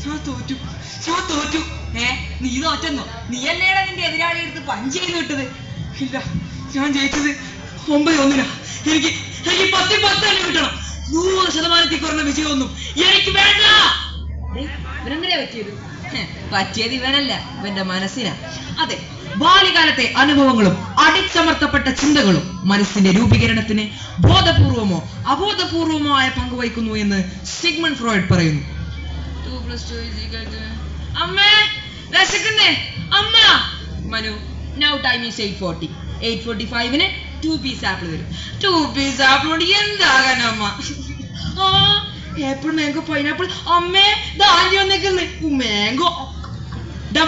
ഞാൻ തോറ്റു. നീ തോറ്റെന്നോ? നീ അല്ലേടാ നിന്റെ എതിരാളി എടുത്ത് പഞ്ച് ചെയ്ത് വിട്ടത്. ഇല്ല, ഞാൻ ജയിച്ചത് 9-1. എനിക്ക് 10-10 തന്നെ കിട്ടണം. 100% കുറഞ്ഞ വിജയമൊന്നും എനിക്ക് വേണ്ട. ഇവരെന്തിനാ പറ്റിയത് ഇവനല്ല, ഇവന്റെ മനസ്സിനാ. അതെ, ബാല്യകാലത്തെ അനുഭവങ്ങളും അടിച്ചമർത്തപ്പെട്ട ചിന്തകളും മനസ്സിന്റെ രൂപീകരണത്തിന് ബോധപൂർവമോ അബോധപൂർവമോ ആയ പങ്കുവഹിക്കുന്നു എന്ന് സിഗ്മണ്ട് ഫ്രോയിഡ് പറയുന്നു. 2+2 അമ്മേ വിശക്കുന്നേ അമ്മ. Manu, now time is 8:40. 8:45 2 piece apple തരും. 2 പീസ് ആപ്പിൾ കൊണ്ട് എന്താകാൻ അമ്മ? Apple, mango, pineapple. അമ്മേ ദാണ്ടി വന്നേക്കുന്നു മാംഗോ.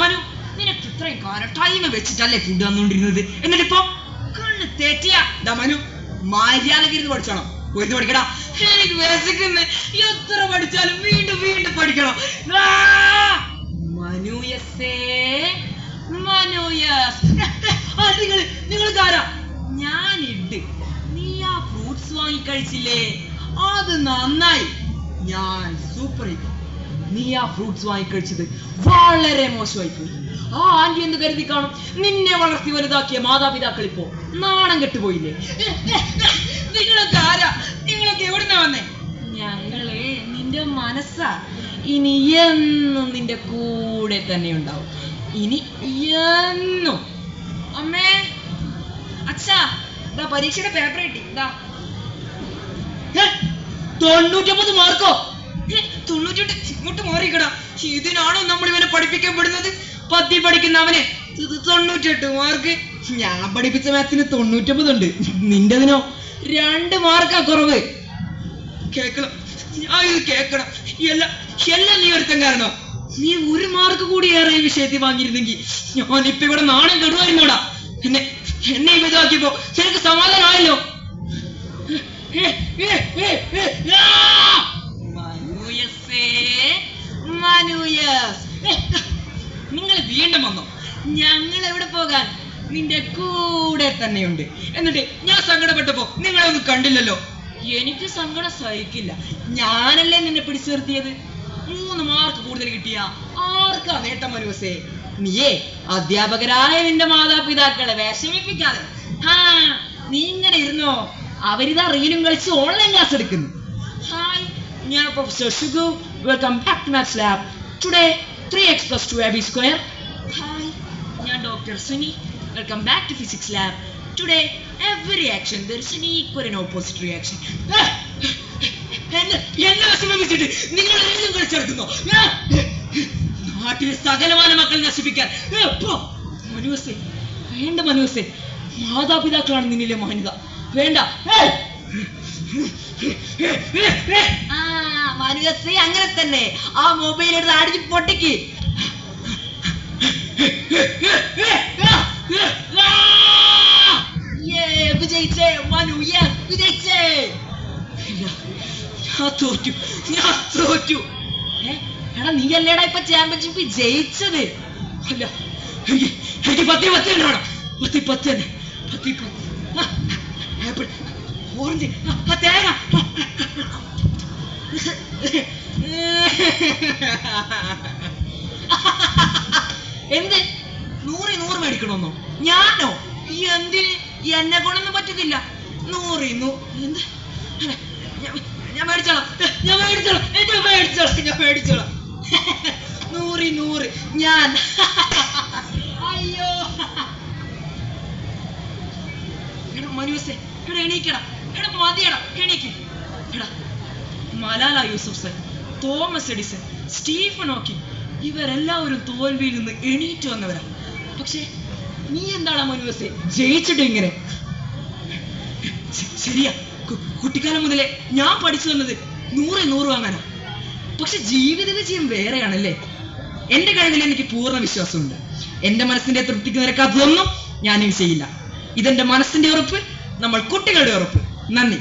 മനു, നിനക്ക് ഇത്രയും കാലം ടൈം വെച്ചിട്ടല്ലേ ഫുഡ് വന്നോണ്ടിരുന്നത്, എന്നിട്ടിപ്പോ കണ്ണ് തെറ്റിയ. മനു, മര്യാദക്കിരുന്ന് പഠിച്ചോണം. പോയിട്ട് പഠിക്കടാ. എനിക്ക് വിശക്കുന്നു. എത്ര പഠിച്ചാലും വീണ്ടും വീണ്ടും പഠിക്കണം. നിങ്ങൾ കാരാ ഞാനിട്ട് നീ ആ ഫ്രൂട്ട്സ് വാങ്ങി കഴിച്ചില്ലേ, അത് നന്നായി. ഞാൻ സൂപ്പർ. നീ ആ ഫ്രൂട്ട്സ് വാങ്ങിക്കഴിച്ചത് വളരെ മോശമായി പോയി. ആ ആന്റി എന്ത് കരുതി കാണും? നിന്നെ വളർത്തി വലുതാക്കിയ മാതാപിതാക്കൾ ഇപ്പോ നാണം കെട്ടുപോയില്ലേ? നിങ്ങളൊക്കെ ആരാ? നിങ്ങളൊക്കെ എവിടുന്നാ വന്നേ? ഞങ്ങള് നിന്റെ മനസ്സാ. ഇനി എന്നും നിന്റെ കൂടെ തന്നെ ഉണ്ടാവും. ഇനി എന്നും. അമ്മേ, അച്ഛാ, ഇതാ പരീക്ഷയുടെ പേപ്പർ കിട്ടി. 99 മാർക്കോ? 98. ഇങ്ങോട്ട് മാറിക്കടാ. ഇതിനാണോ നമ്മൾ ഇവനെ പഠിപ്പിക്കപ്പെടുന്നത്? 10 പഠിക്കുന്ന അവനെ 98 മാർക്ക്. ഞാൻ പഠിപ്പിച്ച മാത്സിന് 99 ഉണ്ട്. നിന്റെതിനോ 2 മാർക്കാ കുറവ്. കേക്കണം, ഞാൻ ഇത് കേക്കണം. എല്ലാം നീ ഒരുത്തം കാരണോ? നീ 1 മാർക്ക് കൂടി ഏറെ ഈ വിഷയത്തിൽ വാങ്ങിയിരുന്നെങ്കിൽ ഞാനിപ്പോ ഇവിടെ നാണം കെടുവായിരുന്നോടാ. എന്നെ ഇതാക്കിയപ്പോ ശരിക്ക് സമാധാനമായല്ലോ. നിങ്ങൾ വീണ്ടും വന്നോ? ഞങ്ങൾ എവിടെ പോകാൻ? നിന്റെ കൂടെ തന്നെയുണ്ട്. എന്നിട്ട് ഞാൻ സങ്കടപ്പെട്ടപ്പോ നിങ്ങളെ ഒന്നും കണ്ടില്ലല്ലോ. എനിക്ക് സങ്കടം സഹിക്കില്ല. ഞാനല്ലേ നിന്നെ പിടിച്ചു നിർത്തിയത്. 3 മാർക്ക് കൂടുതൽ കിട്ടിയ ആർക്കാ നേട്ടം മനുവസേ? നീയേ അധ്യാപകരായ നിന്റെ മാതാപിതാക്കളെ വിഷമിപ്പിക്കാതെ. നീ ഇങ്ങനെ ഇരുന്നോ? അവരിതാ റീലും കളിച്ച് ഓൺലൈൻ ക്ലാസ് എടുക്കുന്നു. ഹായ്, ഞാൻ professor Shugu. Welcome back to maths lab. Today 3x + 2ab². Hi, ഞാൻ doctor Suni. Welcome back to physics lab. Today every reaction there is an equal and opposite reaction. എന്നെ വിഷമിപ്പിച്ചിട്ട് നിങ്ങൾ റീലും കളിച്ചെടുക്കുന്നു. നാട്ടിലെ സകലമാന മക്കളെ നശിപ്പിക്കാൻ. മനുവസേ, വേണ്ട മനുവസേ. മാതാപിതാക്കളാണ് നിന്നിലെ മാന്യത. വേണ്ട. മനുവസേ, അങ്ങനെ തന്നെ ആ മൊബൈൽ എടുത്ത് അടിച്ച് പൊട്ടിക്ക്. വിജയിച്ചേ മനു, വിജയിച്ചേ. ഞാൻ തോറ്റു. എടാ, നീ അല്ലേടാ ഇപ്പൊ ചാമ്പ്യൻഷിപ്പ് ജയിച്ചത്. അല്ല, എനിക്ക് 10-10 വേണം. 10-10 തന്നെ. 10-10. ആപ്പിൾ, ഓറഞ്ച്, തേങ്ങ. എന്ത് 100 മേടിക്കണമെന്നോ? ഞാനോ? എന്തിന്? എന്നെ കൊണ്ടൊന്നും പറ്റത്തില്ല. 100 എന്ത്? ഞാൻ മേടിച്ചോളാം. 100 ഞാൻ. അയ്യോ മനുവസേ, എണീക്കടാ. മതിയടാ, എണീക്ക്. Malala Yousafzai, Thomas Edison, Stephen Hawking ഇവരെല്ലാവരും തോൽവിയിൽ നിന്ന് എണീറ്റ് വന്നവരാ. പക്ഷെ നീ എന്താണ് മനുവസേ ജയിച്ചിട്ട് ഇങ്ങനെ? ശരിയാ, കുട്ടിക്കാലം മുതലേ ഞാൻ പഠിച്ചു വന്നത് 100 വാങ്ങാനാ. പക്ഷെ ജീവിത വിജയം വേറെയാണല്ലേ. എന്റെ കഴിവിൽ എനിക്ക് പൂർണ്ണ വിശ്വാസമുണ്ട്. എന്റെ മനസ്സിന്റെ തൃപ്തിക്ക് നിരക്കാത്തതൊന്നും ഞാൻ ചെയ്യില്ല. ഇതെന്റെ മനസ്സിന്റെ ഉറപ്പ്, നമ്മൾ കുട്ടികളുടെ ഉറപ്പ്. നന്ദി.